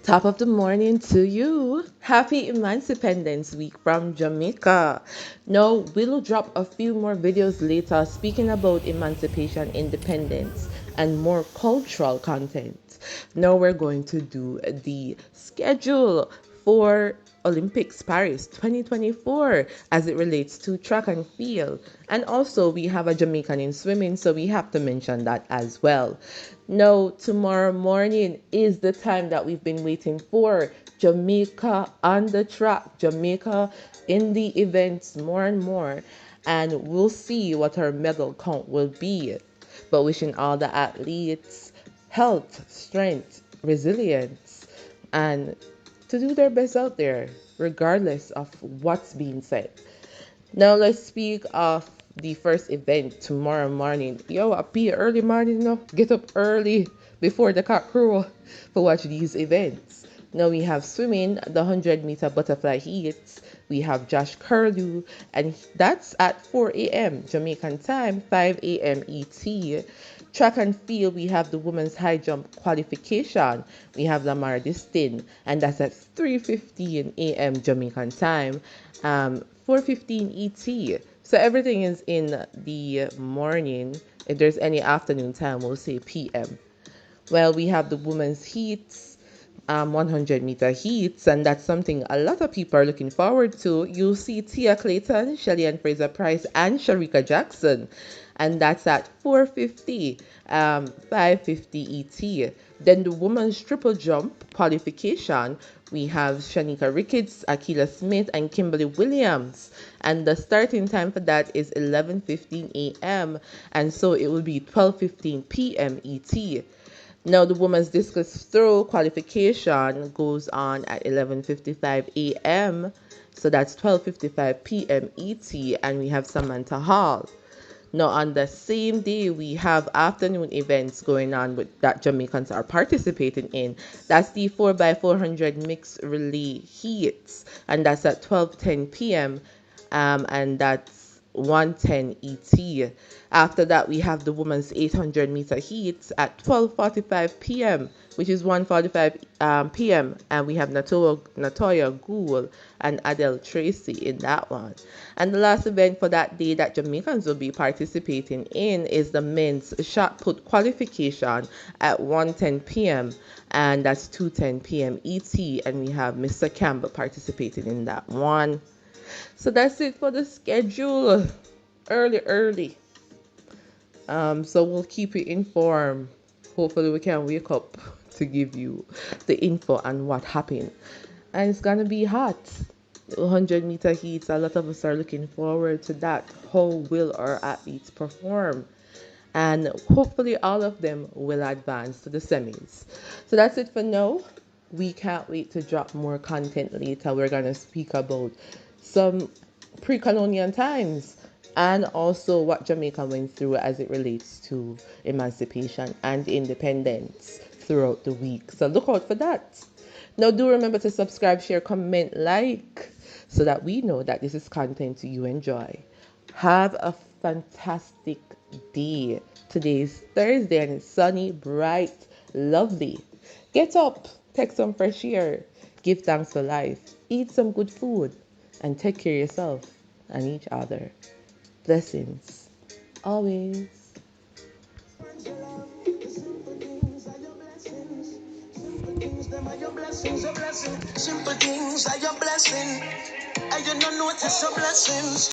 Top of the morning to you. Happy Emancipendence Week from Jamaica. Now, we'll drop a few more videos later speaking about emancipation, independence, and more cultural content. Now, we're going to do the schedule for Olympics Paris 2024 as it relates to track and field. And also, we have a Jamaican in swimming, so we have to mention that as well. No, tomorrow morning is the time that we've been waiting for. Jamaica on the track, Jamaica in the events more and more. And we'll see what our medal count will be. But wishing all the athletes health, strength, resilience, and to do their best out there, regardless of what's being said. Now let's speak of the first event tomorrow morning. Yo, I be early morning, get up early before the cock crow to watch these events. Now we have swimming, the 100-meter butterfly heats. We have Josh Curlew, and that's at 4 a.m. Jamaican time, 5 a.m. ET. Track and field, we have the women's high jump qualification. We have Lamar Distin, and that's at 3:15 a.m. Jamaican time, 4:15 ET. So everything is in the morning. If there's any afternoon time, we'll say PM. Well, we have the women's heats, 100-meter heats, and that's something a lot of people are looking forward to. You'll see Tia Clayton, Shelly-Ann Fraser-Pryce, and Shericka Jackson, and that's at 4:50, 5:50 ET. Then the women's triple jump qualification, we have Shanika Ricketts, Akila Smith, and Kimberly Williams, and the starting time for that is 11:15 a.m. and so it will be 12:15 p.m. ET. Now the women's discus throw qualification goes on at 11:55 a.m. So that's 12:55 p.m. ET, and we have Samantha Hall. Now on the same day we have afternoon events going on that Jamaicans are participating in. That's the 4x400 mixed relay heats, and that's at 12:10 p.m. And that's 1:10 ET. After that, we have the women's 800-meter heats at 12:45 p.m., which is 1:45 p.m., and we have Natoya Gould and Adele Tracy in that one. And the last event for that day that Jamaicans will be participating in is the men's shot put qualification at 1:10 p.m., and that's 2:10 p.m. ET, and we have Mr. Campbell participating in that one. So that's it for the schedule. Early. So we'll keep you informed. Hopefully we can wake up to give you the info on what happened. And it's gonna be hot. 100-meter heats, a lot of us are looking forward to that. How will our athletes perform? And hopefully all of them will advance to the semis. So that's it for now. We can't wait to drop more content later. We're gonna speak about some pre-colonial times and also what Jamaica went through as it relates to emancipation and independence throughout the week. So look out for that. Now do remember to subscribe, share, comment, like, so that we know that this is content you enjoy. Have a fantastic day. Today is Thursday and it's sunny, bright, lovely. Get up, take some fresh air, give thanks for life, eat some good food, and take care of yourself and each other. Blessings. Always. Simple things are your blessing. I do not notice your blessings.